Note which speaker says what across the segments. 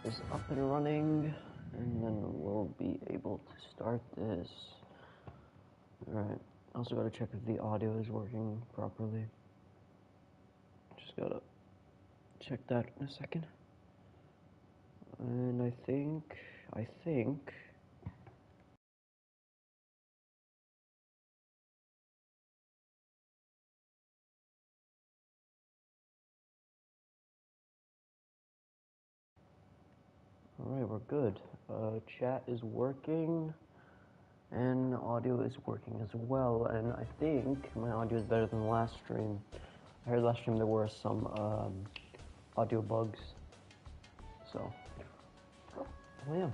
Speaker 1: is up and running, and then we'll be able to start this. Alright, also gotta check if the audio is working properly. Just gotta check that in a second. And I think... Alright, we're good. Chat is working, and audio is working as well, and I think my audio is better than the last stream. I heard last stream there were some audio bugs, so, well,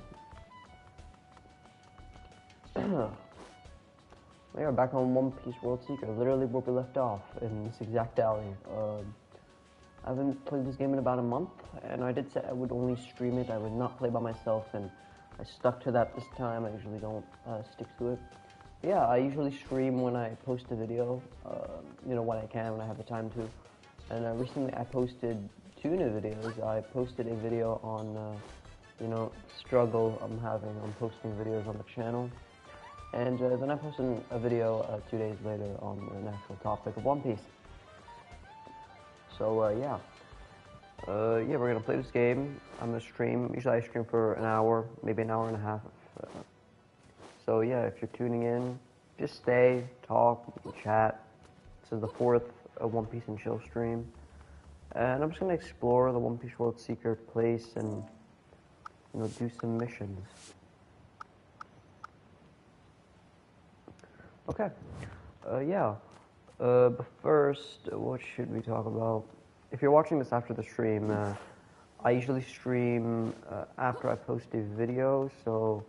Speaker 1: yeah. We are back on One Piece World Seeker, literally where we left off, in this exact alley. I haven't played this game in about a month, and I did say I would only stream it. I would not play by myself, and I stuck to that this time. I usually don't stick to it. But yeah, I usually stream when I post a video, you know, when I can, when I have the time to. And recently I posted 2 new videos. I posted a video on, you know, struggle I'm having on posting videos on the channel. And then I posted a video 2 days later on an actual topic of One Piece. So, yeah, we're gonna play this game. I'm gonna stream. Usually I stream for an hour, maybe an hour and a half. So, yeah, if you're tuning in, just stay, talk, chat. This is the 4th One Piece and Chill stream. And I'm just gonna explore the One Piece World Seeker place and, you know, do some missions. Okay, yeah. But first, what should we talk about? If you're watching this after the stream, I usually stream after I post a video, so,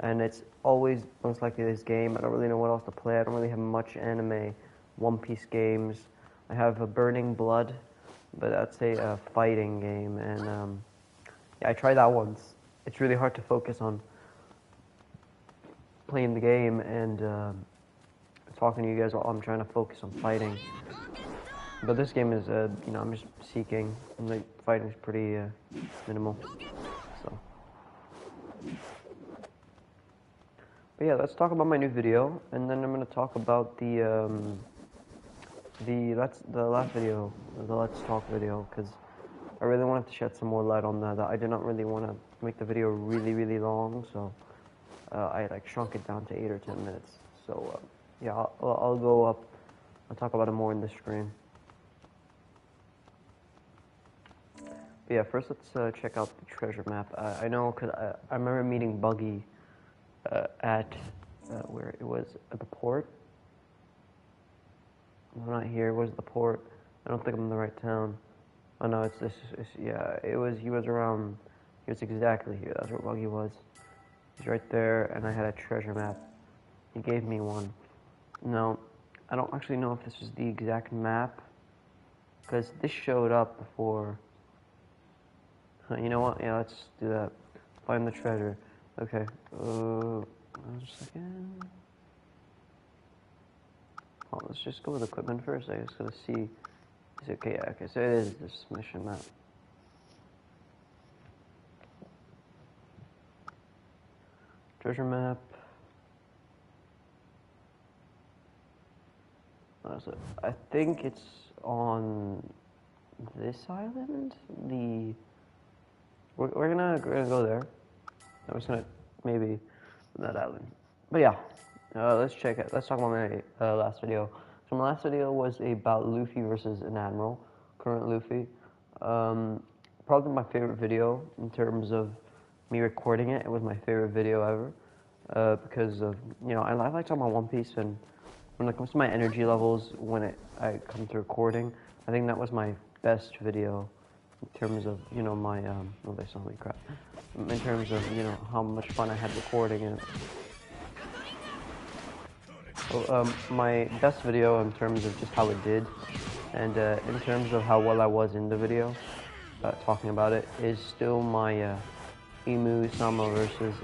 Speaker 1: and it's always most likely this game. I don't really know what else to play. I don't really have much anime One Piece games. I have a Burning Blood, but that's a fighting game, and yeah, I tried that once. It's really hard to focus on playing the game and talking to you guys while I'm trying to focus on fighting. But this game is, you know, I'm just seeking, and the fighting is pretty minimal. So, but yeah, let's talk about my new video, and then I'm gonna talk about the last video, the Let's Talk video, because I really wanted to shed some more light on that. I did not really want to make the video really long, so I like shrunk it down to 8 or 10 minutes. So. Yeah, I'll go up. I'll talk about it more in the stream. But yeah, first let's check out the treasure map. I know because I remember meeting Buggy at where it was at the port. I'm not here. It was the port. I don't think I'm in the right town. Oh no, it's this. Yeah, it was. He was around. He was exactly here. That's where Buggy was. He's right there, and I had a treasure map. He gave me one. No, I don't actually know if this was the exact map, because this showed up before. You know what? Yeah, let's do that. Find the treasure. Okay. One second. Oh, let's just go with equipment first. I just gotta see. Is it okay? Yeah, okay. So it is this mission map. Treasure map. So I think it's on this island. We're gonna go there. I'm just gonna maybe that island. But yeah, let's check it. Let's talk about my last video. So my last video was about Luffy versus an admiral, current Luffy. Probably my favorite video in terms of me recording it. It was my favorite video ever because of, you know, I like talking about One Piece, and when it comes to my energy levels, when I come to recording, I think that was my best video in terms of, you know, my, oh, they sound like crap. In terms of, you know, how much fun I had recording it. So, my best video in terms of just how it did, and in terms of how well I was in the video, talking about it, is still my Emu Sama versus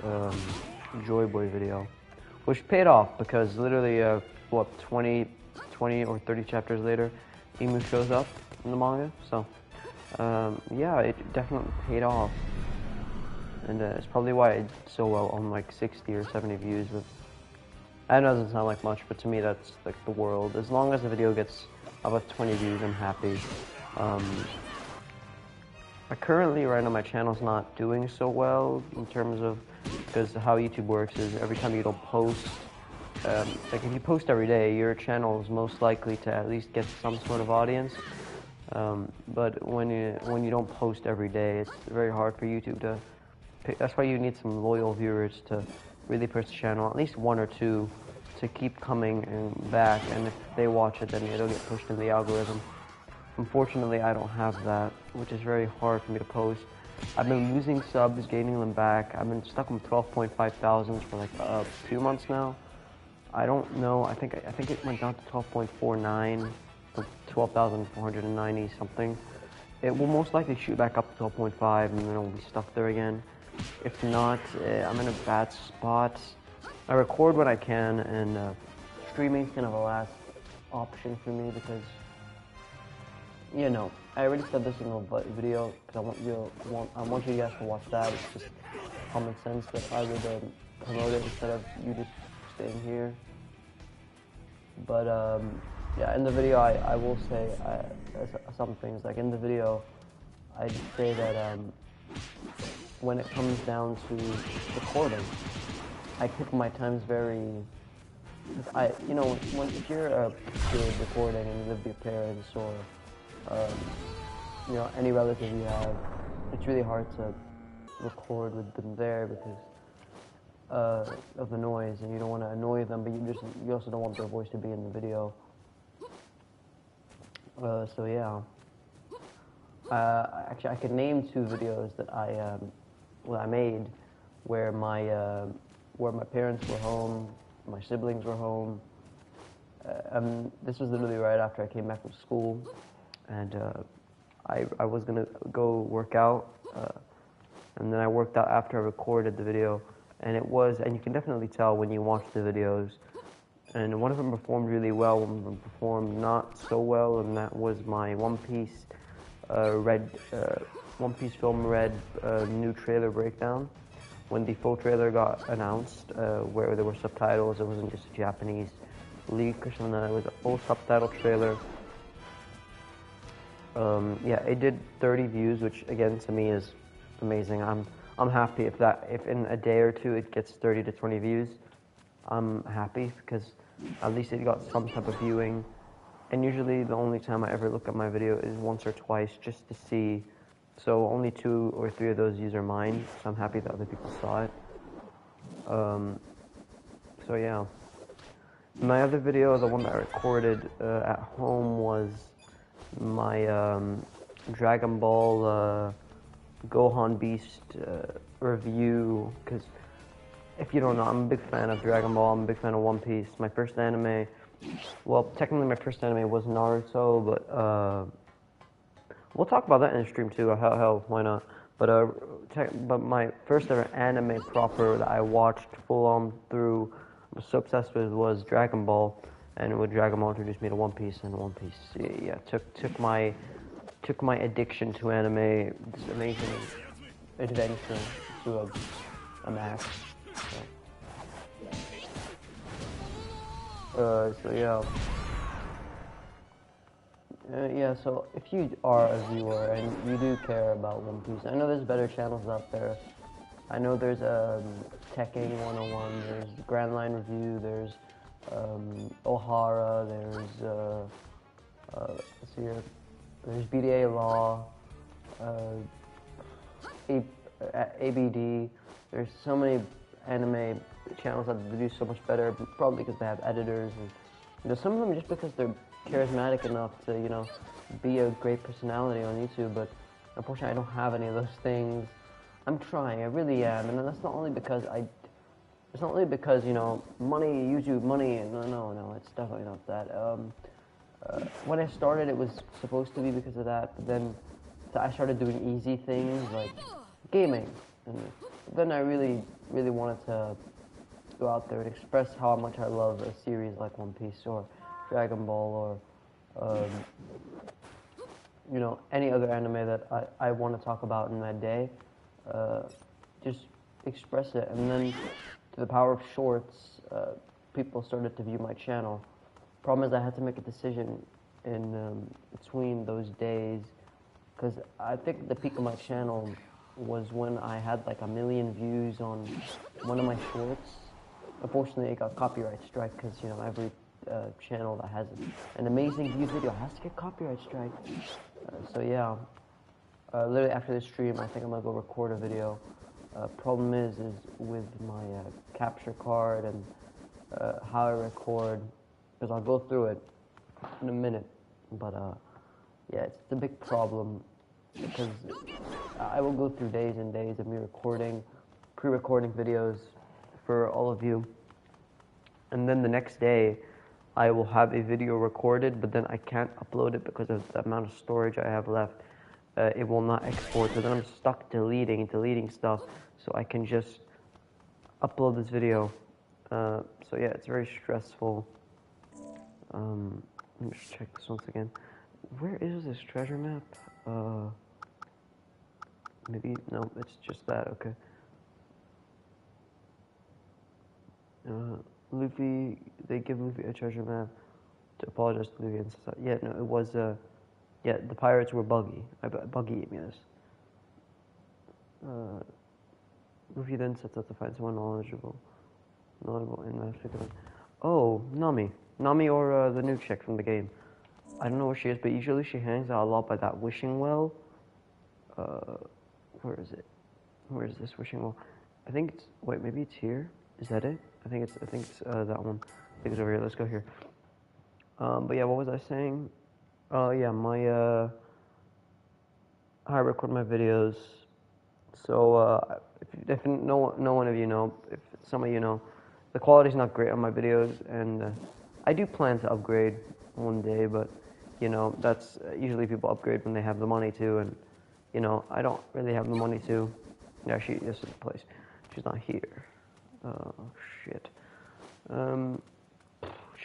Speaker 1: Joy Boy video, which paid off because literally, what, 20 or 30 chapters later, Emu shows up in the manga, so, yeah, it definitely paid off. and it's probably why I did so well on like 60 or 70 views. With I know it doesn't sound like much, but to me that's like the world. As long as the video gets about 20 views, I'm happy. Currently, right now, my channel's not doing so well in terms of, because how YouTube works is every time you don't post, like if you post every day, your channel is most likely to at least get some sort of audience. But when you don't post every day, it's very hard for YouTube to pick. That's why you need some loyal viewers to really push the channel, at least one or two, to keep coming and back. And if they watch it, then it'll get pushed in the algorithm. Unfortunately, I don't have that, which is very hard for me to post. I've been losing subs, gaining them back. I've been stuck on 12.5 thousands for like a few months now. I don't know. I think it went down to 12.49, 12,490 something. It will most likely shoot back up to 12.5, and then it'll be stuck there again. If not, I'm in a bad spot. I record when I can, and streaming's kind of a last option for me because, you know, I already said this in the video because I want you guys to watch that. It's just common sense that I would promote it instead of you just staying here. But yeah, in the video I will say some things. Like in the video, I say that when it comes down to recording, I pick my times very. You know, if you're a kid recording and you live with your parents or you know, any relative you have, it's really hard to record with them there because of the noise, and you don't want to annoy them, but you also don't want their voice to be in the video. So yeah. Actually, I could name 2 videos that I made where my parents were home, my siblings were home. This was literally right after I came back from school, and I was gonna go work out, and then I worked out after I recorded the video, and you can definitely tell when you watch the videos. And one of them performed really well, one of them performed not so well, and that was my One Piece Film Red new trailer breakdown. When the full trailer got announced, where there were subtitles, it wasn't just a Japanese leak or something, it was a full subtitle trailer. Yeah, it did 30 views, which again to me is amazing. I'm happy if in a day or 2 it gets 30 to 20 views. I'm happy because at least it got some type of viewing. And usually the only time I ever look at my video is once or twice just to see. So only 2 or 3 of those views are mine. So I'm happy that other people saw it. So yeah. My other video, the one that I recorded at home, was my Dragon Ball Gohan Beast review, because if you don't know, I'm a big fan of Dragon Ball, I'm a big fan of One Piece. My first anime, well, technically my first anime was Naruto, but we'll talk about that in the stream too. Hell, why not? But my first ever anime proper that I watched full on through, was so obsessed with, was Dragon Ball. And with Dragon Ball introduced me to One Piece, and One Piece, yeah, took my addiction to anime, this amazing adventure to a max. So yeah. Yeah, so if you are a viewer and you do care about One Piece, I know there's better channels out there. I know there's Tekking 101, there's Grand Line Review, there's O'Hara, there's let's see here, there's BDA Law, ABD. There's so many anime channels that do so much better, probably because they have editors, and you know, some of them just because they're charismatic enough to, you know, be a great personality on YouTube. But unfortunately, I don't have any of those things. I'm trying, I really am, and that's not only because it's not only because, you know, money, YouTube money, no, it's definitely not that. When I started, it was supposed to be because of that, but then I started doing easy things like gaming, and then I really wanted to go out there and express how much I love a series like One Piece or Dragon Ball or, you know, any other anime that I want to talk about in that day. just express it. And then, through the power of shorts, people started to view my channel. Problem is, I had to make a decision in between those days, because I think the peak of my channel was when I had like 1 million views on one of my shorts. Unfortunately, it got copyright strike because, you know, every channel that has an amazing view video has to get copyright strike. So yeah, literally after this stream, I think I'm gonna go record a video. Problem is with my capture card and how I record, because I'll go through it in a minute. But yeah, it's a big problem because I will go through days and days of me recording, pre-recording videos for all of you, and then the next day I will have a video recorded, but then I can't upload it because of the amount of storage I have left. It will not export, so then I'm stuck deleting stuff so I can just upload this video. So yeah, it's very stressful. Let me just check this once again. Where is this treasure map? Maybe, no, it's just that, okay. Luffy, they give Luffy a treasure map to apologize to Luffy and stuff. Yeah, no, it was, yeah, the pirates were Buggy. Buggy gave me this. Luffy then sets out to find someone knowledgeable in Africa. Oh, Nami. Nami or the new chick from the game. I don't know where she is, but usually she hangs out a lot by that wishing well. Where is it? Where is this wishing well? I think it's, wait, maybe it's here? Is that it? I think it's that one. I think it's over here. Let's go here. But yeah, what was I saying? Yeah, my, how I record my videos. So, if no one of you know, if some of you know, the quality's not great on my videos, and I do plan to upgrade one day, but, you know, that's, usually people upgrade when they have the money to, and, you know, I don't really have the money to. Yeah, this is the place. She's not here. Oh, shit.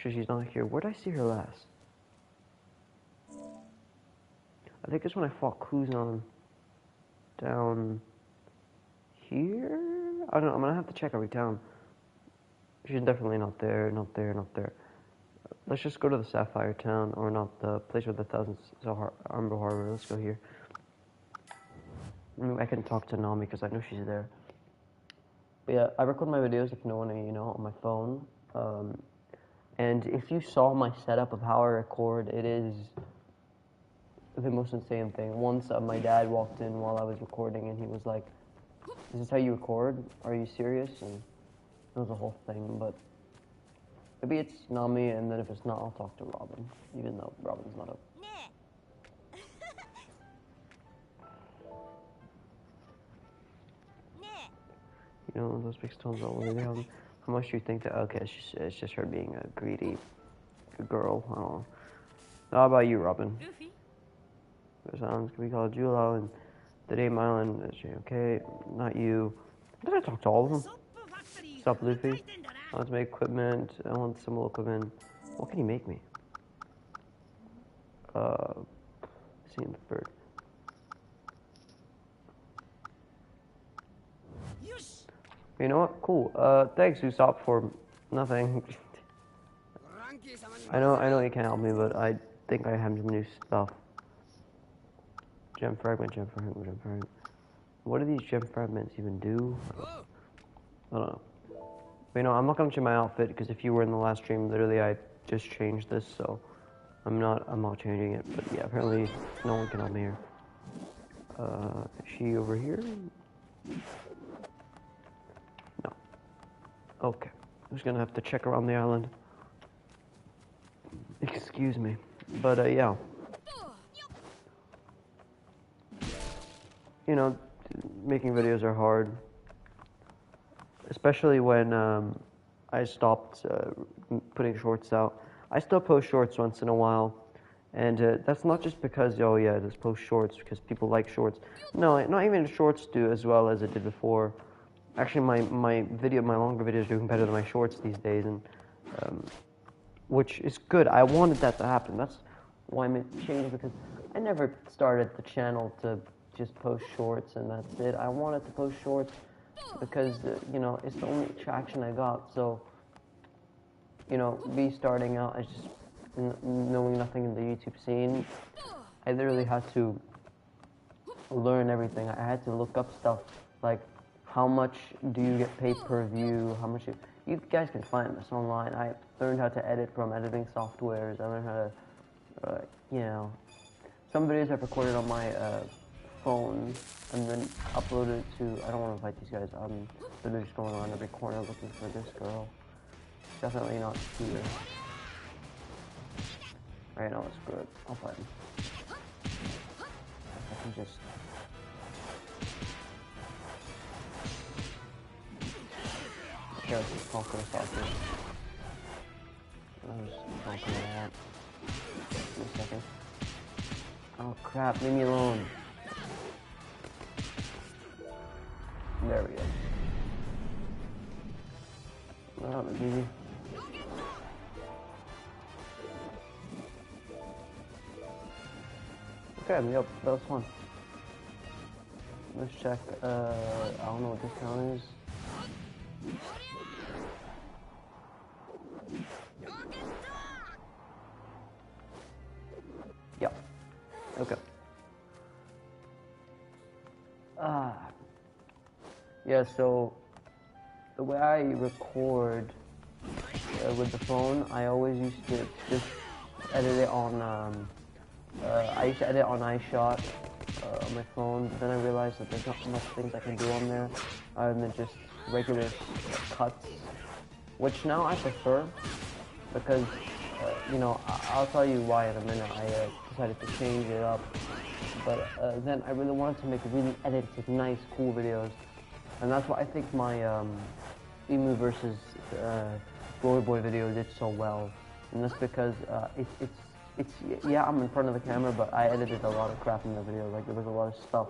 Speaker 1: She's not here. Where did I see her last? I think it's when I fought Kuzan down here? I don't know. I'm gonna have to check every town. She's definitely not there, not there, not there. Let's just go to the Sapphire Town, or not, the place with the Thousand Umber Harbor. Let's go here. I can talk to Nami because I know she's there. But yeah, I record my videos, if no one of you know, on my phone. And if you saw my setup of how I record, it is the most insane thing. Once my dad walked in while I was recording and he was like, "Is this how you record? Are you serious?" And it was a whole thing, but maybe it's Nami, and then if it's not, I'll talk to Robin, even though Robin's not up. You know, those big stones all over there. How much do you think that? Okay, it's just her being a greedy girl. I don't know. How about you, Robin? There's islands can be called Julao and the Dame Island. Okay, not you. Did I talk to all of them? Stop, Luffy. I want to make equipment. I want some more equipment. What can you make me? Seeing the bird. You know what? Cool. Thanks, Usopp, for nothing. I know you can't help me, but I think I have some new stuff. Gem fragment, gem fragment, gem fragment. What do these gem fragments even do? I don't know. But, you know, I'm not gonna change my outfit because if you were in the last stream, literally I just changed this, so I'm not changing it. But yeah, apparently no one can help me here. Is she over here? No. Okay. I'm just gonna have to check around the island. Excuse me. But yeah. You know, making videos are hard. Especially when I stopped putting shorts out. I still post shorts once in a while. And that's not just because, oh yeah, just post shorts because people like shorts. No, not even shorts do as well as it did before. Actually, my longer videos are doing better than my shorts these days, and which is good. I wanted that to happen. That's why I made the change, because I never started the channel to just post shorts and that's it. I wanted to post shorts because you know, it's the only traction I got. So, you know, me starting out as just knowing nothing in the YouTube scene, I literally had to learn everything. I had to look up stuff like how much do you get paid per view, how much you guys can find this online. I learned how to edit from editing softwares. I learned how to, you know, some videos I've recorded on my phone and then uploaded it to, I don't want to fight these guys. I'm literally just going around every corner looking for this girl. Definitely not here. Right now it's good. I'll fight him. I can just... Okay, let's just conquer this off here. I'll just conquer that. Give me a second. Oh crap, leave me alone. There we go. Oh, that's easy. Okay, yep, that was fun. Let's check, I don't know what this count is. Yep. Okay. Yeah, so the way I record with the phone, I always used to just edit it on, I used to edit on iShot on my phone, but then I realized that there's not much things I can do on there other than just regular cuts, which now I prefer because, you know, I'll tell you why in a minute. I decided to change it up, but then I really wanted to make really edited, nice, cool videos, and that's why I think my Emu versus Glory Boy video did so well, and that's because it's yeah, I'm in front of the camera, but I edited a lot of crap in the video. Like, there was a lot of stuff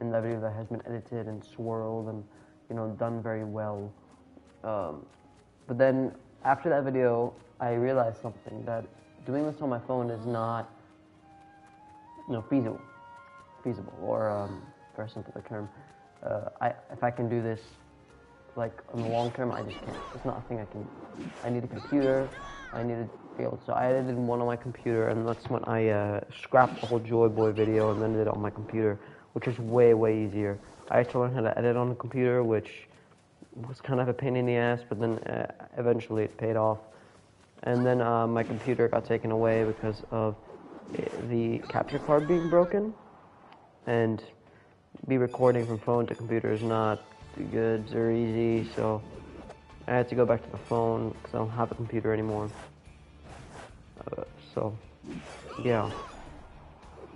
Speaker 1: in that video that has been edited and swirled and, you know, done very well. But then after that video, I realized something, that doing this on my phone is not, you know, feasible, or very simple term. If I can do this, like, in the long term, I just can't. It's not a thing I can. I need a computer. I need to be able. So I edited one on my computer, and that's when I scrapped the whole Joy Boy video and then did it on my computer, which is way easier. I had to learn how to edit on the computer, which was kind of a pain in the ass, but then eventually it paid off. And then my computer got taken away because of the capture card being broken, and recording from phone to computer is not good or easy, so I had to go back to the phone because I don't have a computer anymore. So yeah,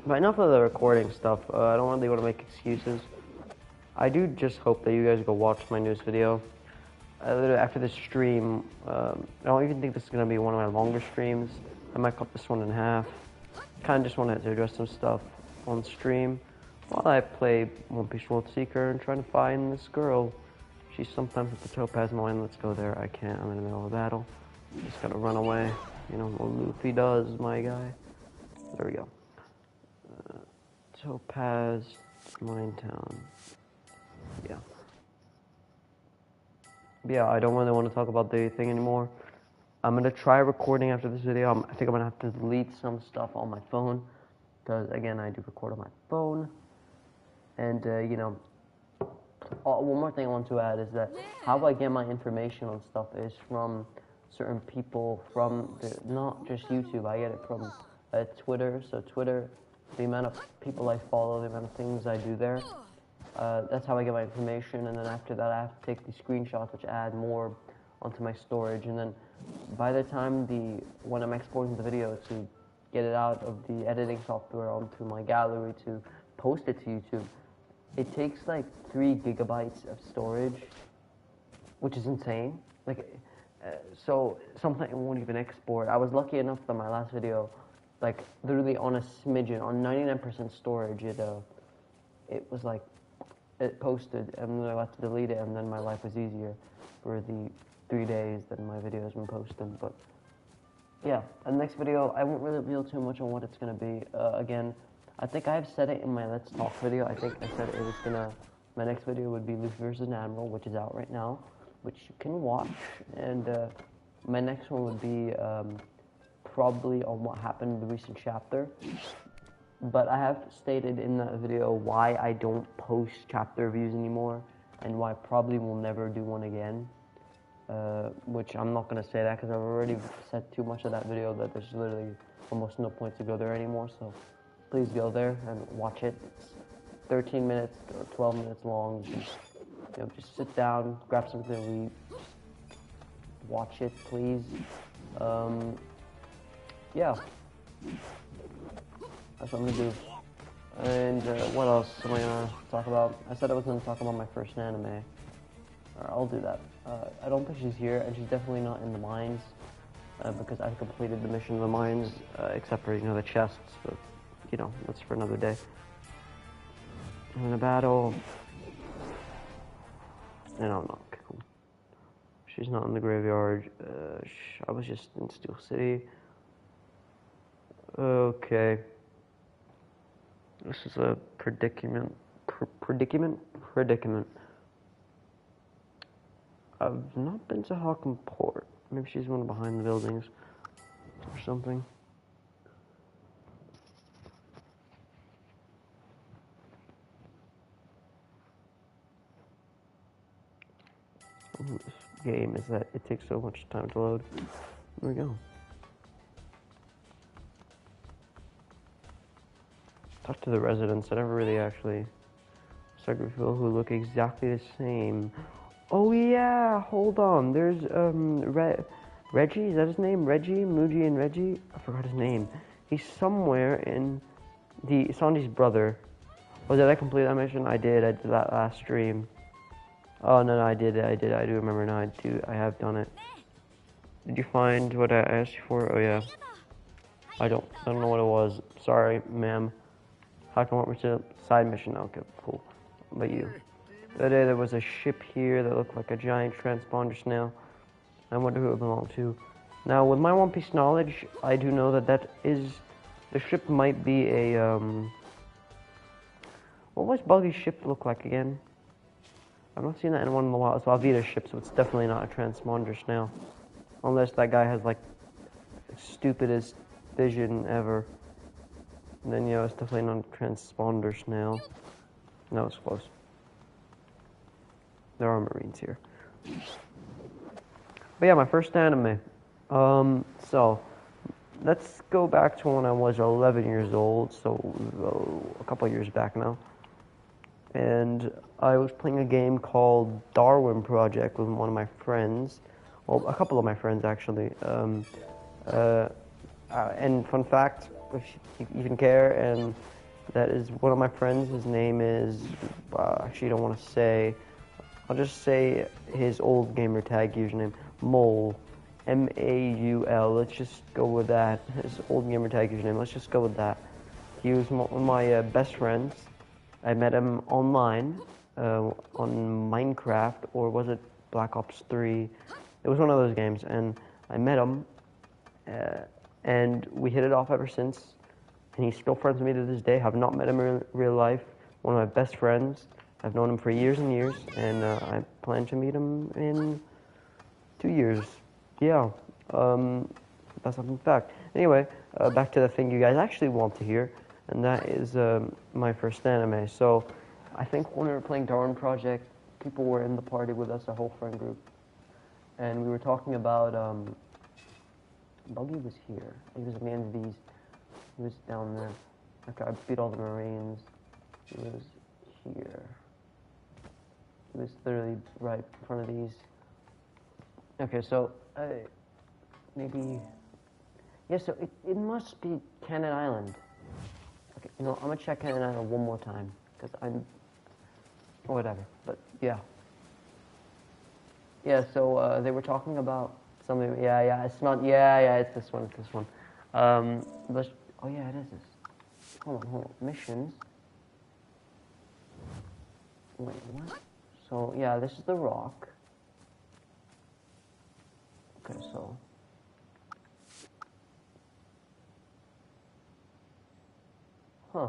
Speaker 1: but enough of the recording stuff. I don't really want to make excuses. I do just hope that you guys go watch my newest video. After this stream, I don't even think this is going to be one of my longer streams. I might cut this one in half. Kind of just wanted to address some stuff on stream while I play One Piece World Seeker and trying to find this girl. She's sometimes at the Topaz Mine. Let's go there. I can't. I'm in the middle of a battle. Just gotta run away. You know what Luffy does, my guy. There we go. Topaz Mine Town. Yeah. Yeah, I don't really want to talk about the thing anymore. I'm gonna try recording after this video. I think I'm gonna have to delete some stuff on my phone, because again, I do record on my phone. And you know, one more thing I want to add is that how I get my information on stuff is from certain people, from not just YouTube. I get it from Twitter. So Twitter, the amount of people I follow, the amount of things I do there. That's how I get my information, and then after that I have to take the screenshots which add more onto my storage, and then by the time when I'm exporting the video to get it out of the editing software onto my gallery to post it to YouTube, it takes like 3 gigabytes of storage, which is insane. Like, so something it won't even export. I was lucky enough that my last video, like literally on a smidgen, on 99% storage, it was like, it posted, and then I had to delete it, and then my life was easier for the 3 days that my video has been posted. But yeah, the next video, I won't really reveal too much on what it's going to be. Again, I think I've said it in my Let's Talk video. I think I said it was going to My next video would be Luffy vs. Admiral, which is out right now, which you can watch. And my next one would be probably on what happened in the recent chapter. But I have stated in that video why I don't post chapter reviews anymore, and why I probably will never do one again. Which I'm not going to say that because I've already said too much of that video that there's literally almost no point to go there anymore. So please go there and watch it. It's 13 minutes or 12 minutes long. Just sit down, grab something to read, watch it, please. Yeah, that's what I'm gonna do. And what else am I gonna talk about? I said I was gonna talk about my first anime. Alright, I'll do that. I don't think she's here, and she's definitely not in the mines, because I completed the mission of the mines, except for, the chests, but, that's for another day. I'm in a battle. No, I'm not. Okay, cool. She's not in the graveyard. I was just in Steel City. Okay. This is a predicament. Predicament. I've not been to Hawken Port. Maybe she's one behind the buildings or something. This game is that it takes so much time to load. There we go. Talk to the residents. I never really actually started with people who look exactly the same. Oh yeah, hold on. There's Reggie. Is that his name? Reggie, Muji, and Reggie. I forgot his name. He's somewhere in Sanji's brother. Oh, did I complete that mission? I did. I did that last stream. Oh no, I did. I do remember now. I have done it. Did you find what I asked you for? Oh yeah. I don't know what it was. Sorry, ma'am. How come we're to side mission? Okay, cool. But you. The other day there was a ship here that looked like a giant transponder snail. I wonder who it belonged to. Now, with my One Piece knowledge, I do know that the ship might be a what was Buggy's ship look like again? I've not seen that in one in a while. It's Alvida's ship, so it's definitely not a transponder snail. Unless that guy has, like, the stupidest vision ever. And then, it's definitely not a transponder snail. No, it's close. There are Marines here. But yeah, my first anime. So, let's go back to when I was 11 years old, so a couple years back now. And I was playing a game called Darwin Project with one of my friends. Well, a couple of my friends, actually. And fun fact, if you even care, and that is one of my friends. His name is, actually, I don't want to say. I'll just say his old gamer tag username, Mole. M-A-U-L. Let's just go with that. His old gamer tag username. Let's just go with that. He was one of my best friends. I met him online on Minecraft, or was it Black Ops 3? It was one of those games, and I met him, and we hit it off ever since. And he's still friends with me to this day. Have not met him in real life. One of my best friends. I've known him for years and years, and I plan to meet him in 2 years. Yeah, that's a fun fact. Anyway, back to the thing you guys actually want to hear, and that is my first anime. So, I think when we were playing Darwin Project, people were in the party with us, a whole friend group, and we were talking about, Buggy was here. He was a man of these. He was down there. Okay, I beat all the Marines. He was here. He was literally right in front of these. Okay, so, maybe... Yeah, so it must be Cannon Island. Okay, I'm gonna check Cannon Island one more time, because I'm... or whatever, but yeah. Yeah, so, they were talking about something, yeah, it's not, yeah, it's this one, but, oh yeah, it is this. Hold on, missions. Wait, what? So, yeah, this is the rock. Okay, so... Huh.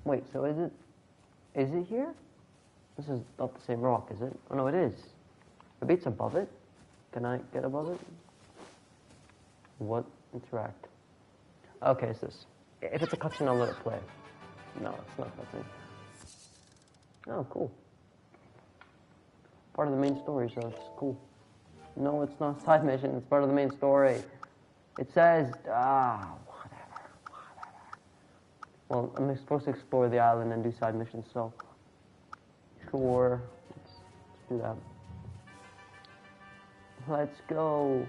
Speaker 1: Wait, so is it... Is it here? This is not the same rock, is it? Oh no, it is. Maybe it's above it? Can I get above it? What? Interact. Okay, it's this. If it's a cutscene, I'll let it play. No, it's not a cutscene. Oh, cool. Part of the main story, so it's cool. No, it's not a side mission. It's part of the main story. It says, whatever. Well, I'm supposed to explore the island and do side missions, so sure. Let's do that. Let's go.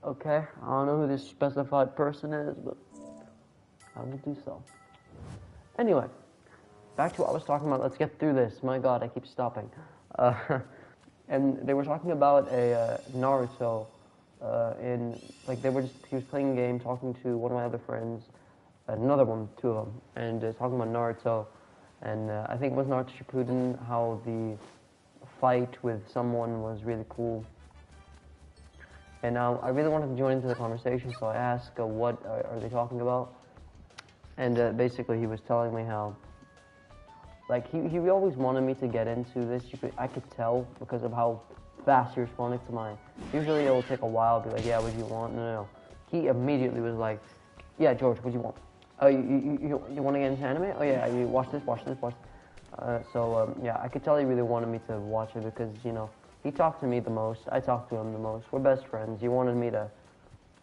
Speaker 1: Okay, I don't know who this specified person is, but I will do so. Anyway, back to what I was talking about. Let's get through this. My God, I keep stopping. And they were talking about a Naruto he was playing a game, talking to one of my other friends, another one, two of them, and talking about Naruto. And I think it was Naruto Shippuden, how the fight with someone was really cool. And I really wanted to join into the conversation, so I asked, what are they talking about? And basically he was telling me how, like, he always wanted me to get into this. I could tell because of how fast he responded to mine. Usually it will take a while, be like, yeah, what do you want? No. He immediately was like, yeah, George, what do you want? Oh, you want to get into anime? Oh yeah, you watch this. Yeah, I could tell he really wanted me to watch it because, you know, he talked to me the most, I talked to him the most, we're best friends. He wanted me to,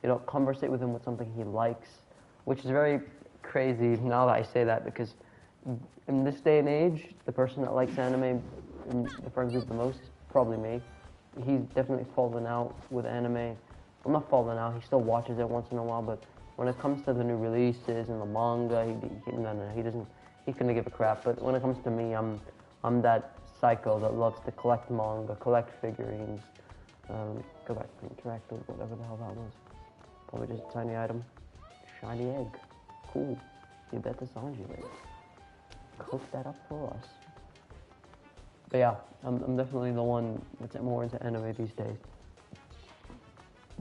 Speaker 1: you know, conversate with him with something he likes, which is very crazy now that I say that, because in this day and age, the person that likes anime in the friend group the most is probably me. He's definitely fallen out with anime. Well, not fallen out, he still watches it once in a while, but when it comes to the new releases and the manga, he couldn't give a crap. But when it comes to me, I'm that psycho that loves to collect manga, collect figurines, go back to interact with whatever the hell that was. Probably just a tiny item. Shiny egg. Cool. You bet the Sanji later. Cook that up for us. But yeah, I'm definitely the one that's more into anime these days.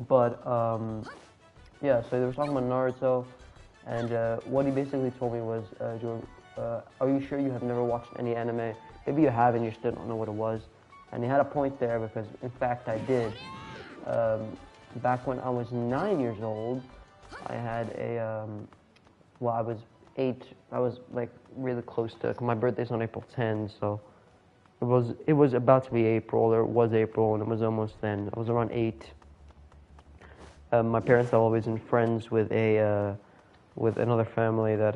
Speaker 1: But yeah, so they were talking about Naruto, and what he basically told me was, Jordan, are you sure you have never watched any anime? Maybe you have and you still don't know what it was. And he had a point there because, in fact, I did. Back when I was 9 years old, I had I was 8. I was like really close to. My birthday's on April 10, so it was about to be April, or it was April, and it was almost then. I was around 8. My parents have always been friends with with another family that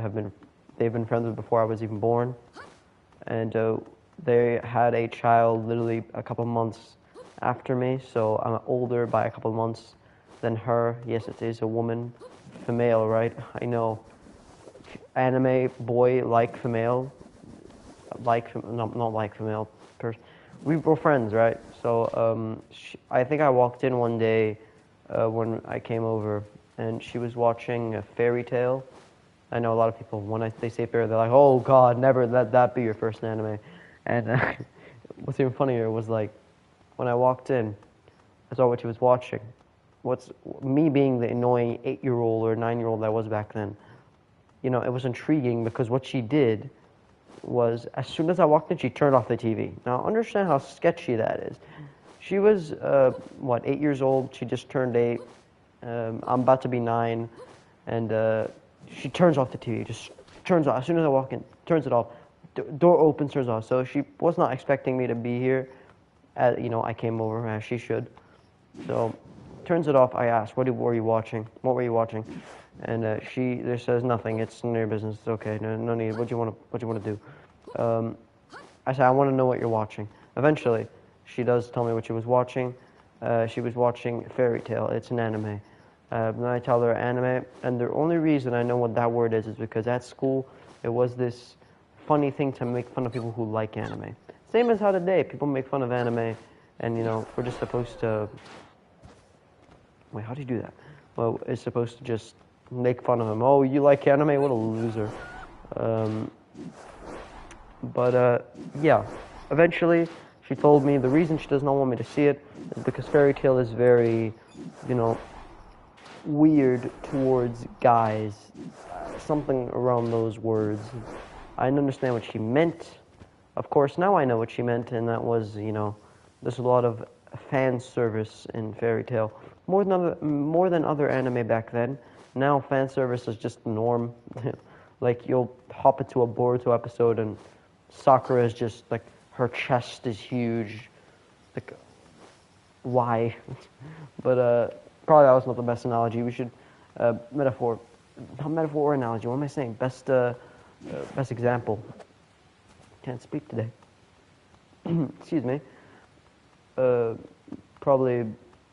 Speaker 1: they've been friends with before I was even born, and they had a child literally a couple months after me, so I'm older by a couple months than her. Yes, it is a woman, female, right? I know. Anime boy like female, not like female person. We were friends, right? So I think I walked in one day when I came over, and she was watching a fairy tale. I know a lot of people, when they say fairy, they're like, oh God, never let that be your first anime. And what's even funnier was, like, when I walked in, I saw what she was watching. Me being the annoying 8-year-old or 9-year-old I was back then, you know, it was intriguing because what she did was, as soon as I walked in, she turned off the TV. Now, understand how sketchy that is. She was, 8 years old? She just turned 8. I'm about to be 9, and she turns off the TV, just turns off. As soon as I walk in, turns it off. Door opens, turns off. So she was not expecting me to be here. You know, I came over as she should. So turns it off. I asked, what were you watching? What were you watching? And she just says nothing. It's none of your business. It's okay. No need. What do you want to do? I said, I want to know what you're watching. Eventually, she does tell me what she was watching. She was watching Fairy Tail. It's an anime. Then I tell her anime, and the only reason I know what that word is because at school it was this funny thing to make fun of people who like anime. Same as how today people make fun of anime, and you know, we're just supposed to. Wait, how do you do that? Well, it's supposed to just make fun of them. Oh, you like anime? What a loser. Yeah. Eventually, she told me the reason she does not want me to see it is because Fairy Tail is very, you know, weird towards guys. something around those words. I didn't understand what she meant. Of course, now I know what she meant, and that was, you know, there's a lot of fan service in Fairy Tail. More than other anime back then. Now fan service is just the norm. Like, you'll hop into a Boruto episode and Sakura is just, like, her chest is huge. Like, why? But, probably that was not the best analogy. We should, not metaphor or analogy. What am I saying? Best example. Can't speak today. Excuse me. Probably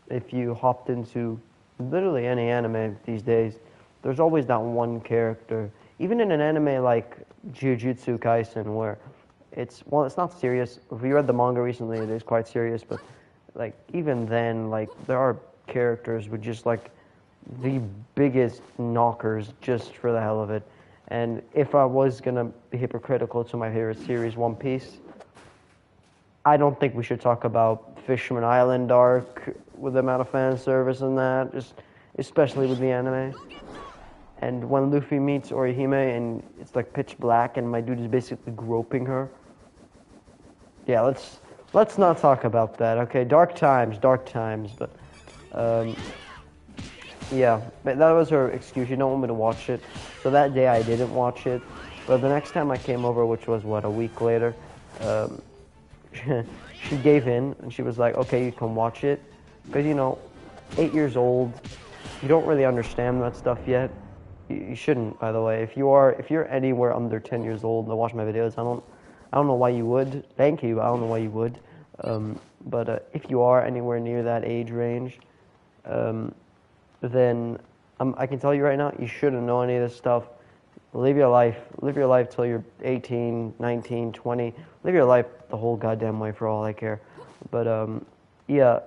Speaker 1: if you hopped into literally any anime these days, there's always that one character. Even in an anime like Jujutsu Kaisen, where it's not serious. If you read the manga recently, it is quite serious, but like even then, like there are characters with just like the biggest knockers just for the hell of it. And if I was gonna be hypocritical to my favorite series, One Piece, I don't think we should talk about Fisherman Island arc with the amount of fan service in that, just especially with the anime. And when Luffy meets Orihime and it's like pitch black and my dude is basically groping her. Yeah, let's not talk about that. Okay, dark times, but yeah, but that was her excuse. She didn't want me to watch it. So that day I didn't watch it. But the next time I came over, which was a week later, she gave in and she was like, okay, you can watch it. Because, you know, 8 years old, you don't really understand that stuff yet. You shouldn't, by the way. If you're anywhere under 10 years old to watch my videos, I don't know why you would. Thank you, I don't know why you would. But if you are anywhere near that age range, then I can tell you right now, you shouldn't know any of this stuff. Live your life till you're 18, 19, 20. Live your life the whole goddamn way for all I care. But yeah,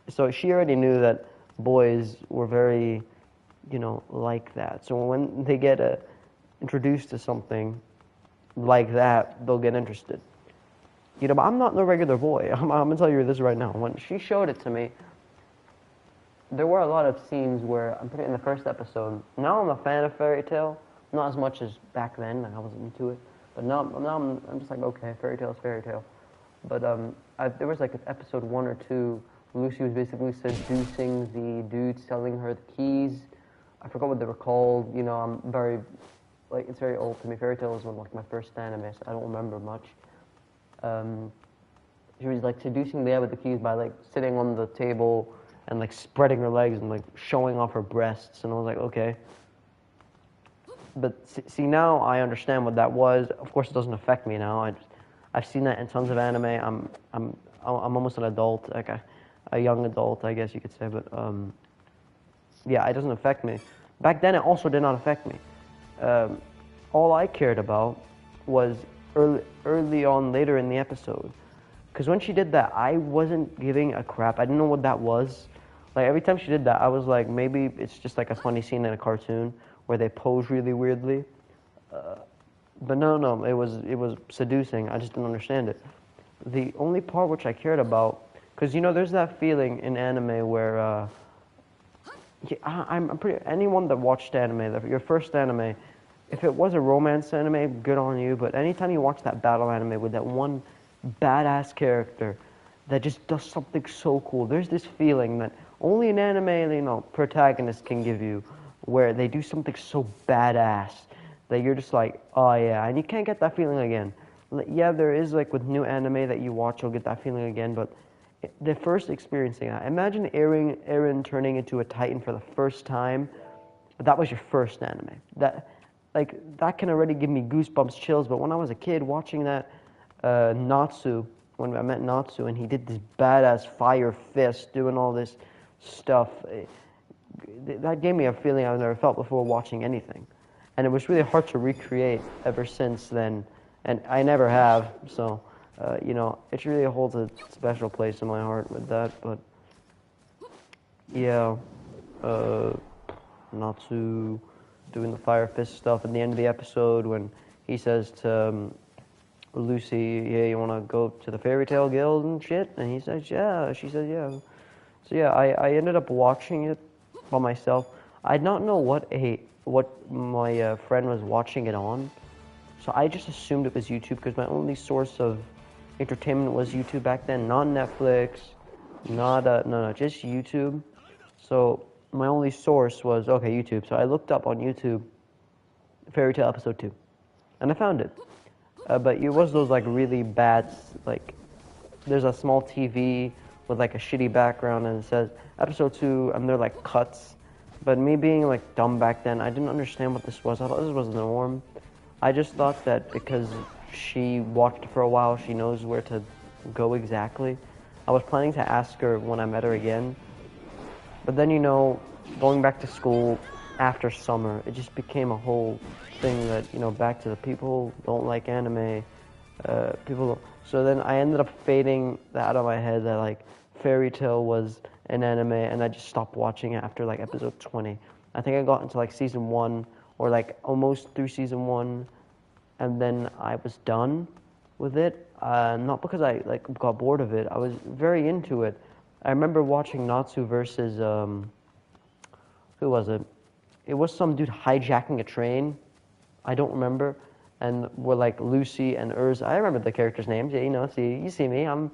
Speaker 1: so she already knew that boys were very, you know, like that. So when they get introduced to something like that, they'll get interested. You know, but I'm not no regular boy. I'm gonna tell you this right now. When she showed it to me, there were a lot of scenes where, I'm putting it in the first episode, now I'm a fan of Fairy Tail, not as much as back then, like I wasn't into it, but now I'm just like, okay, Fairy Tail's Fairy Tail. But there was like episode 1 or 2, Lucy was basically seducing the dude selling her the keys. I forgot what they were called, you know, I'm very, like, it's very old to me. Fairy Tail was one of like my first anime, so I don't remember much. She was like seducing the guy with the keys by like sitting on the table and like spreading her legs and like showing off her breasts, and I was like, okay. But see, now I understand what that was. Of course, it doesn't affect me now. I've seen that in tons of anime. I'm almost an adult, like a young adult, I guess you could say. But yeah, it doesn't affect me. Back then, it also did not affect me. All I cared about was early on, later in the episode. Because when she did that, I wasn't giving a crap. I didn't know what that was. Like, every time she did that, I was like, maybe it's just like a funny scene in a cartoon where they pose really weirdly. But no, it was seducing. I just didn't understand it. The only part which I cared about, because, you know, there's that feeling in anime where, I'm pretty, anyone that watched anime, your first anime, if it was a romance anime, good on you, but anytime you watch that battle anime with that one badass character that just does something so cool, there's this feeling that only an anime, you know, protagonist can give you, where they do something so badass that you're just like, oh yeah, and you can't get that feeling again. Yeah, there is, like, with new anime that you watch, you'll get that feeling again, but the first experiencing that, imagine Eren turning into a Titan for the first time, but that was your first anime. That can already give me goosebumps, chills, but when I was a kid watching that, Natsu, when I met Natsu and he did this badass fire fist doing all this stuff, that gave me a feeling I've never felt before watching anything. And it was really hard to recreate ever since then, and I never have, so, you know, it really holds a special place in my heart with that, but, yeah, Natsu doing the fire fist stuff at the end of the episode when he says to Lucy, yeah, you want to go to the Fairy Tail Guild and shit? And he says, yeah. She says, yeah. So yeah, I ended up watching it by myself. I did not know what what my friend was watching it on. So I just assumed it was YouTube because my only source of entertainment was YouTube back then, not Netflix, not no, just YouTube. So my only source was okay, YouTube. So I looked up on YouTube Fairy Tale episode 2, and I found it. But it was those like really bad, like there's a small TV with like a shitty background and it says episode 2, and they're like cuts. But me being like dumb back then, I didn't understand what this was. I thought this was the norm. I just thought that because she watched for a while, she knows where to go exactly. I was planning to ask her when I met her again. But then, you know, going back to school after summer, it just became a whole thing that, you know, back to the people don't like anime. People don't. So then I ended up fading that out of my head that, like, Fairy Tale was an anime, and I just stopped watching it after, like, episode 20. I think I got into, like, season 1, or, like, almost through season 1, and then I was done with it. Not because I, like, got bored of it. I was very into it. I remember watching Natsu versus, who was it? It was some dude hijacking a train. I don't remember. And we're like Lucy and Urza. I remember the characters' names. Yeah, you know, you see me. I'm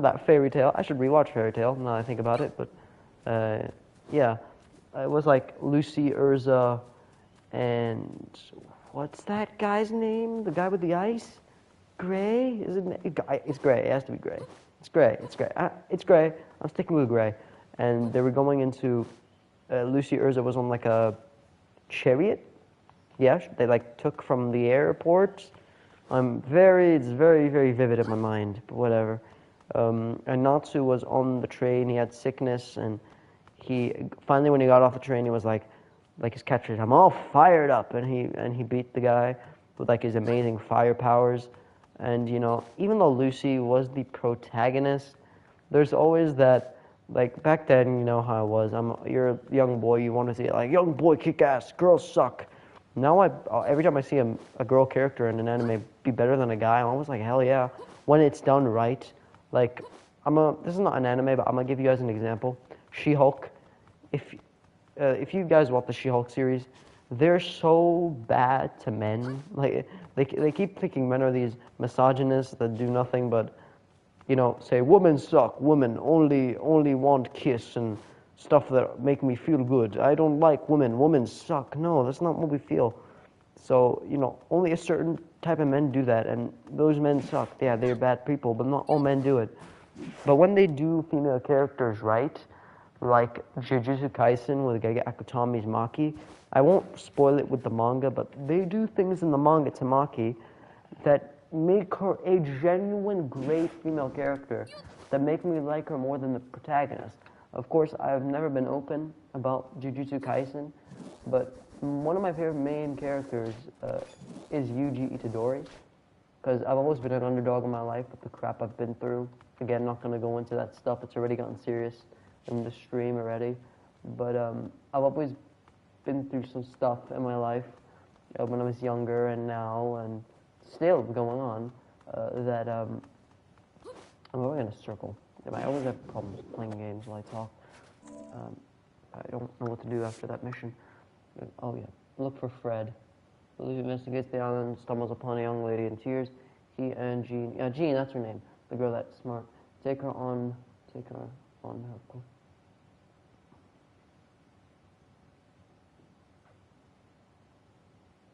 Speaker 1: that Fairy Tale. I should rewatch Fairy Tale now that I think about it. But yeah, it was like Lucy, Urza, and what's that guy's name? The guy with the ice? Gray? Is it? It's Gray. It has to be Gray. It's Gray. It's Gray. It's Gray. I'm sticking with Gray. And they were going into. Lucy Urza was on like a chariot. Yeah, they like took from the airport. It's very, very vivid in my mind, but whatever. And Natsu was on the train. He had sickness, and he finally, when he got off the train, he was like his catchphrase, "I'm all fired up," and he beat the guy with like his amazing fire powers. And you know, even though Lucy was the protagonist, there's always that. Like back then, you know how it was. You're a young boy. You want to see it like young boy kick ass, girls suck. Now every time I see a girl character in an anime be better than a guy, I'm always like hell yeah. When it's done right, like this is not an anime, but I'm gonna give you guys an example. She-Hulk. If you guys watch the She-Hulk series, they're so bad to men. Like they keep thinking men are these misogynists that do nothing but. You know, say women suck, women only want kiss and stuff that make me feel good. I don't like women suck. No, that's not what we feel. So, you know, only a certain type of men do that, and those men suck. Yeah, they're bad people, but not all men do it. But when they do female characters right, like Jujutsu Kaisen with Gege Akutami's Maki, I won't spoil it with the manga, but they do things in the manga to Maki that make her a genuine great female character that make me like her more than the protagonist. Of course, I've never been open about Jujutsu Kaisen, but one of my favorite main characters is Yuji Itadori, because I've always been an underdog in my life with the crap I've been through. Again, not going to go into that stuff. It's already gotten serious in the stream already. But I've always been through some stuff in my life when I was younger and now, and still going on, that I'm going in a circle. I always have problems playing games while I talk. I don't know what to do after that mission. Oh yeah, look for Fred. He investigates the island and stumbles upon a young lady in tears. He and Jean, Jean, that's her name, the girl that's smart. Take her on her.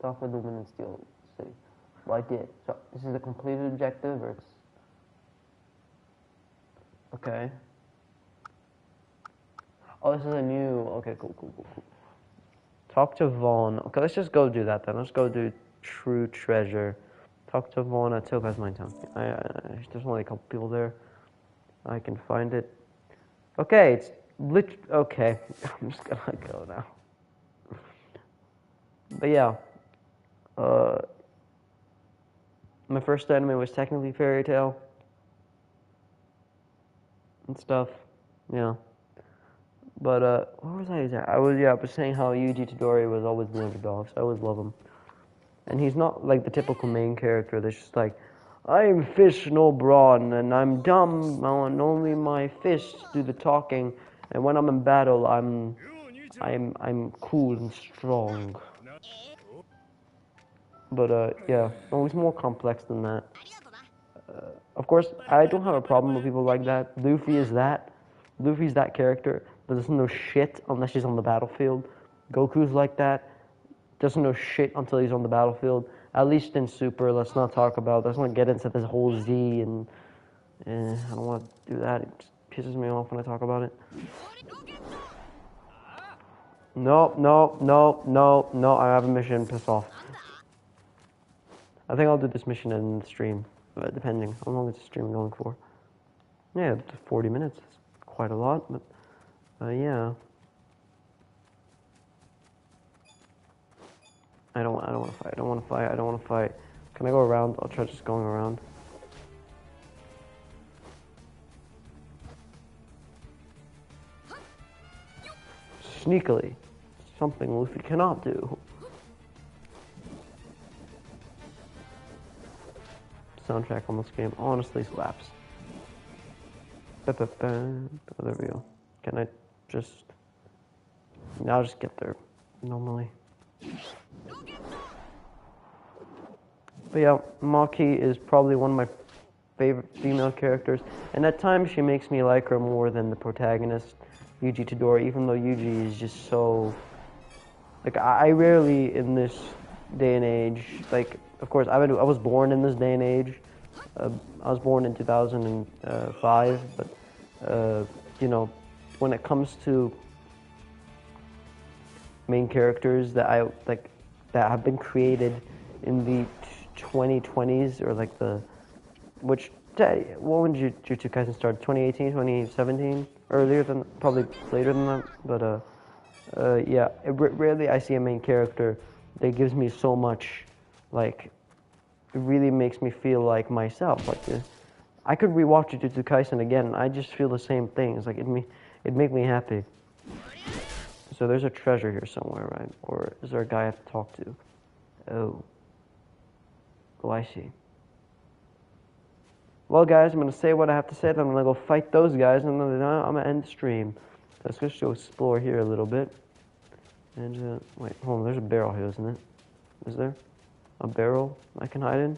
Speaker 1: Talk with the woman in Steel City. Well, I did. So this is a completed objective, or it's okay. Oh, this is a new. Okay, cool. Talk to Vaughn. Okay, let's just go do that then. Let's go do True Treasure. Talk to Vaughn at Topaz Mine Town. There's only a couple people there. I can find it. Okay, it's okay. I'm just gonna go now. But yeah. My first anime was technically Fairy Tale and stuff, yeah. But what was I saying? I was saying how Yuji Tadori was always the underdog, so I always love him. And he's not like the typical main character that's just like, I'm fish, no brawn, and I'm dumb, and only my fists do the talking, and when I'm in battle, I'm I'm cool and strong. But yeah, no, it's more complex than that. Of course, I don't have a problem with people like that. Luffy is that. Luffy's that character that doesn't know shit unless he's on the battlefield. Goku's like that. Doesn't know shit until he's on the battlefield. At least in Super, let's not talk about. Let's not get into this whole Z and I don't want to do that. It just pisses me off when I talk about it. No, no, no, no, no. I have a mission. Piss off. I think I'll do this mission in the stream, depending how long is the stream going for. Yeah, 40 minutes. It's quite a lot, but yeah. I don't want to fight. I don't want to fight. I don't want to fight. Can I go around? I'll try just going around. Sneakily. Something Luffy cannot do. Soundtrack on this game honestly slaps. Oh, there we go. Can I just... I'll just get there normally. But yeah, Maki is probably one of my favorite female characters, and at times she makes me like her more than the protagonist, Yuji Todoroki, even though Yuji is just so... Like, I rarely, in this day and age, like, of course, I was born in this day and age. I was born in 2005, but, you know, when it comes to main characters that that have been created in the 2020s, or like when Jujutsu Kaisen started? 2018, 2017? Earlier than, probably later than that, but, yeah, rarely I see a main character that gives me so much, like, it really makes me feel like myself. Like, I could rewatch Jujutsu Kaisen again, and I just feel the same things. Like, it'd make me happy. So there's a treasure here somewhere, right? Or is there a guy I have to talk to? Oh. Oh, I see. Well, guys, I'm going to say what I have to say, then I'm going to go fight those guys, and then I'm going to end the stream. Let's just go explore here a little bit. And, wait, hold on, there's a barrel here, isn't it? Is there a barrel I can hide in?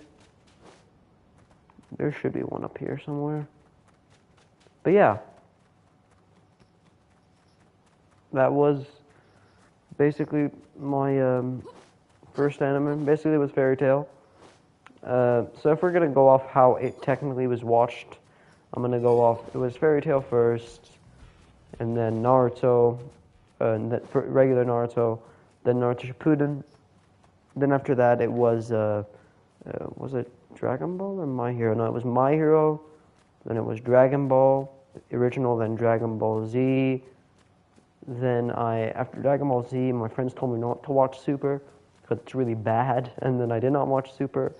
Speaker 1: There should be one up here somewhere. But yeah. That was basically my first anime. Basically, it was Fairy Tail. So if we're going to go off how it technically was watched, I'm going to go off, it was Fairy Tail first, and then Naruto, and then regular Naruto, then Naruto Shippuden. Then after that, it was it Dragon Ball or My Hero? No, it was My Hero, then it was Dragon Ball, the original, then Dragon Ball Z. Then after Dragon Ball Z, my friends told me not to watch Super, because it's really bad, and then I did not watch Super.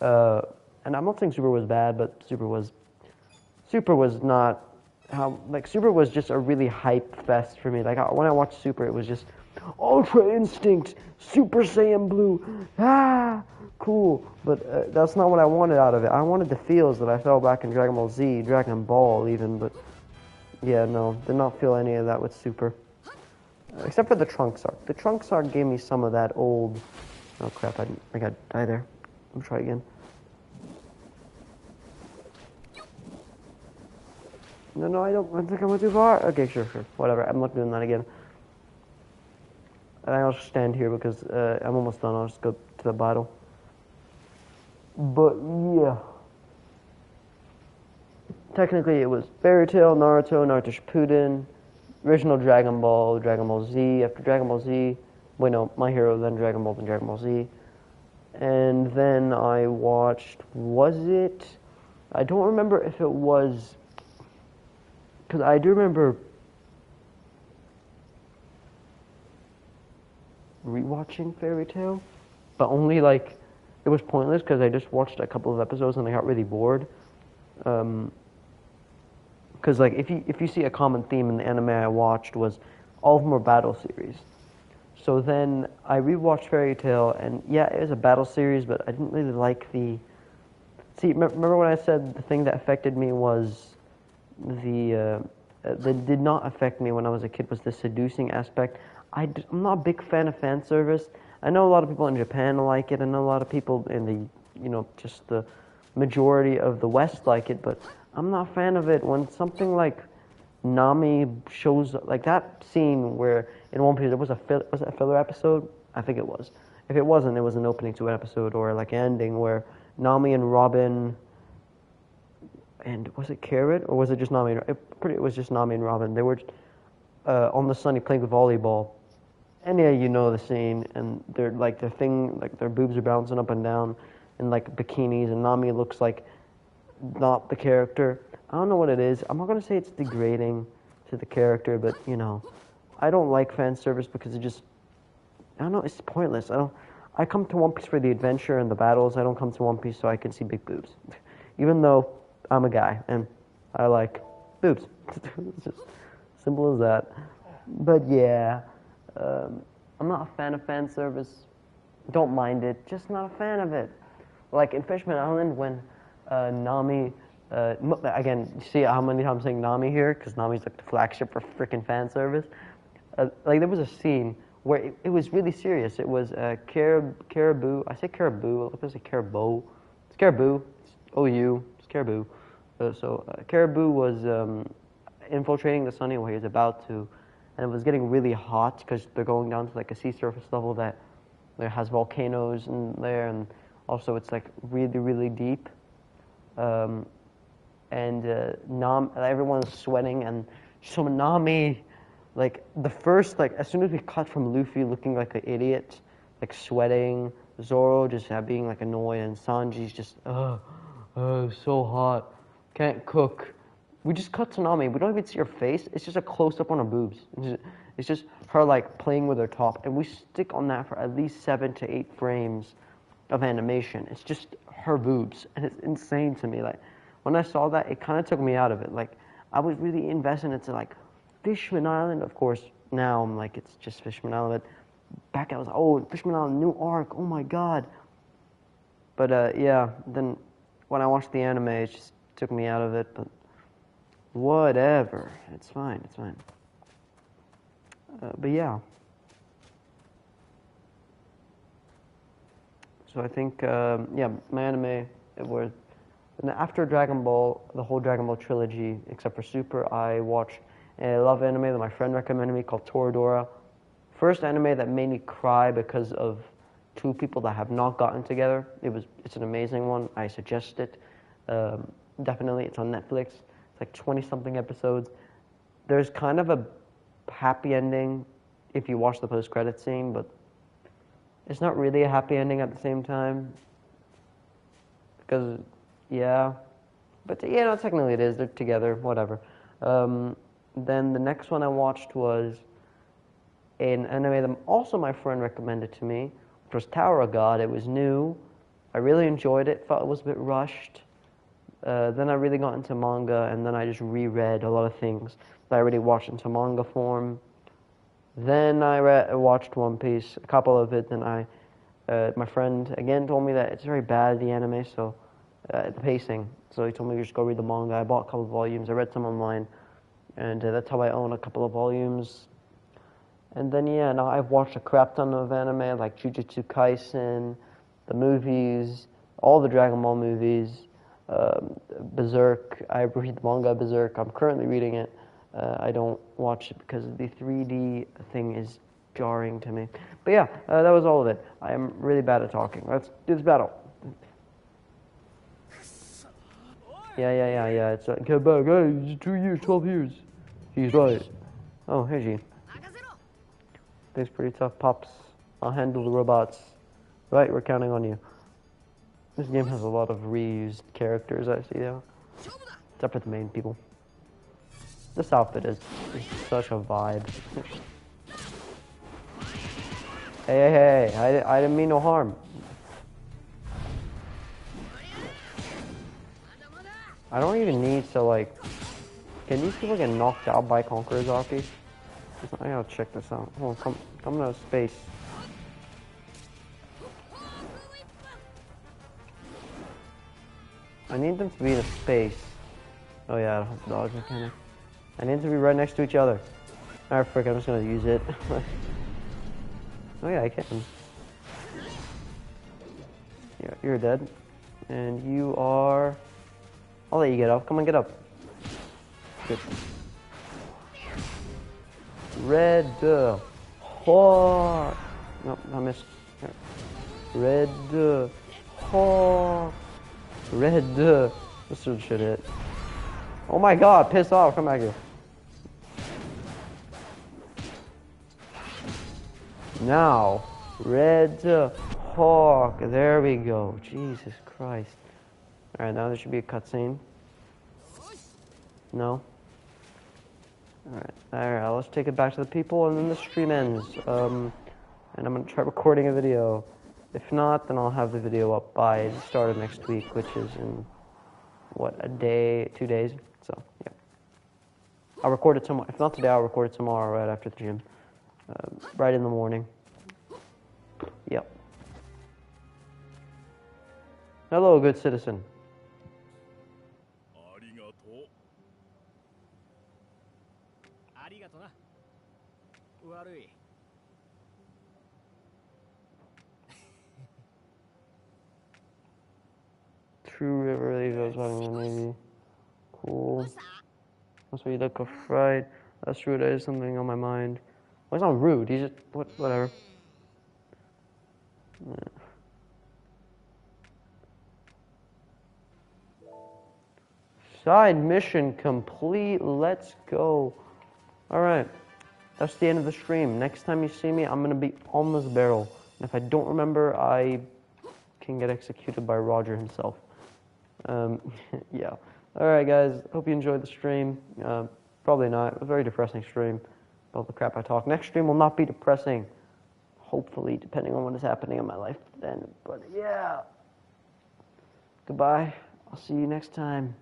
Speaker 1: And I'm not saying Super was bad, but Super was not Super was just a really hype fest for me. Like, when I watched Super, it was just Ultra Instinct, Super Saiyan Blue, cool. But that's not what I wanted out of it. I wanted the feels that I felt back in Dragon Ball Z, Dragon Ball even, but yeah, no, did not feel any of that with Super. Except for the Trunks arc. The Trunks arc gave me some of that old... Oh crap, I got die there. Let me try again. No, I think I went too far. Okay, sure, whatever. I'm not doing that again. And I'll just stand here because I'm almost done. I'll just go to the battle. But yeah. Technically, it was Fairy Tail, Naruto Shippuden, original Dragon Ball Z. After Dragon Ball Z, wait, no, My Hero, then Dragon Ball Z. And then I watched, I don't remember if it was, because I do remember rewatching Fairy Tail, but only like, it was pointless because I just watched a couple of episodes and I got really bored. Because like, if you see a common theme in the anime I watched was all of them were battle series. So then I rewatched Fairy Tail, and yeah, it was a battle series, but I didn't really like the... See, remember when I said the thing that affected me was the that did not affect me when I was a kid was the seducing aspect. I'm not a big fan of fan service. I know a lot of people in Japan like it. I know a lot of people in the, just the majority of the West like it, but I'm not a fan of it when something like Nami shows, like that scene where in One Piece there was was it a filler episode? I think it was. If it wasn't, it was an opening to an episode or like an ending where Nami and Robin, and was it Carrot or was it just Nami? It was just Nami and Robin. They were on the sunny playing with volleyball. And yeah, you know the scene, and they're like their boobs are bouncing up and down in like bikinis, and Nami looks like not the character. I don't know what it is. I'm not gonna say it's degrading to the character, but I don't like fan service because I don't know, it's pointless. I come to One Piece for the adventure and the battles. I don't come to One Piece so I can see big boobs. Even though I'm a guy and I like boobs. It's just simple as that. But yeah, I'm not a fan of fan service. Don't mind it, just not a fan of it. Like in Fishman Island when Nami, again, you see how many times I'm saying Nami here? Because Nami's like the flagship for freaking fan service. Like there was a scene where it was really serious. It was Caribou. I say Caribou. I say Caribou. It's Caribou. It's OU. It's Caribou. Caribou was infiltrating the Sunny where he was about to, and it was getting really hot because they're going down to like a sea surface level that there has volcanoes in there, and also it's like really, really deep. Everyone's sweating, and so Nami, like the first, like as soon as we cut from Luffy looking like an idiot, like sweating, Zoro just being like annoyed, and Sanji's just so hot, can't cook. We just cut to Nami. We don't even see her face. It's just a close up on her boobs. It's just her like playing with her top, and we stick on that for at least 7 to 8 frames of animation. It's just her boobs, and it's insane to me. Like when I saw that, it kind of took me out of it. Like I was really invested into like Fishman Island. Of course, now I'm like it's just Fishman Island. But back I was Fishman Island, new arc. Oh my god. But yeah, then when I watched the anime, it just took me out of it. But whatever, it's fine. It's fine. But yeah. So I think, my anime, it was, and after Dragon Ball, the whole Dragon Ball trilogy, except for Super, I watched a love anime that my friend recommended me called Toradora. First anime that made me cry because of 2 people that have not gotten together. It's an amazing one. I suggest it. Definitely, it's on Netflix. It's like 20-something episodes. There's kind of a happy ending if you watch the post-credit scene, but it's not really a happy ending at the same time. Because, yeah. But, technically it is. They're together, whatever. Then the next one I watched was an anime that also my friend recommended to me, which was Tower of God. It was new. I really enjoyed it. Felt it was a bit rushed. Then I really got into manga, and then I just reread a lot of things that I already watched into manga form. Then I watched One Piece, a couple of it, and my friend again told me that it's very bad, the anime, so the pacing. So he told me to just go read the manga. I bought a couple of volumes. I read some online, and that's how I own a couple of volumes. And then now I've watched a crap ton of anime like Jujutsu Kaisen, the movies, all the Dragon Ball movies. Berserk. I read the manga Berserk. I'm currently reading it. I don't watch it because the 3D thing is jarring to me. But yeah, that was all of it. I am really bad at talking. Let's do this battle. Yeah. It's like, get back. Hey, 2 years, 12 years. He's right. Oh, here's you. Thing's pretty tough, Pops. I'll handle the robots. Right, we're counting on you. This game has a lot of reused characters, I see now. Except for the main people. This outfit is such a vibe. Hey, I didn't mean no harm. I don't even need to, like... Can these people get knocked out by Conqueror's Aki? I gotta check this out. Hold on, come to space. I need them to be in a space. Oh yeah, I don't have the dodge mechanic. I need to be right next to each other. Alright, frick, I'm just gonna use it. Oh yeah, I can. Yeah, you're dead. And you are... I'll let you get up. Come on, get up. Good. Red. Hawk. Nope, I missed. Here. Red. Hawk. Red. This should hit. Oh my god, piss off. Come back here. Now. Red. Hawk. There we go. Jesus Christ. Alright, now there should be a cutscene. No? Alright, let's take it back to the people and then the stream ends. And I'm gonna try recording a video. If not, then I'll have the video up by the start of next week, which is in, what, a day, 2 days? So, yeah. I'll record it tomorrow. If not today, I'll record it tomorrow right after the gym. Right in the morning. Yep. Hello, good citizen. True River really goes on maybe. Cool. That's why you look a fright. That's rude. That is something on my mind. Well, it's not rude. He's just whatever. Yeah. Side mission complete. Let's go. All right. That's the end of the stream. Next time you see me, I'm gonna be on this barrel. And if I don't remember, I can get executed by Roger himself. Yeah. Alright guys, hope you enjoyed the stream. Probably not. A very depressing stream about the crap I talk. Next stream will not be depressing. Hopefully, depending on what is happening in my life then. But yeah. Goodbye. I'll see you next time.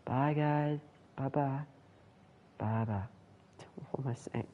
Speaker 1: Bye guys. Bye bye. Bye bye. What am I saying?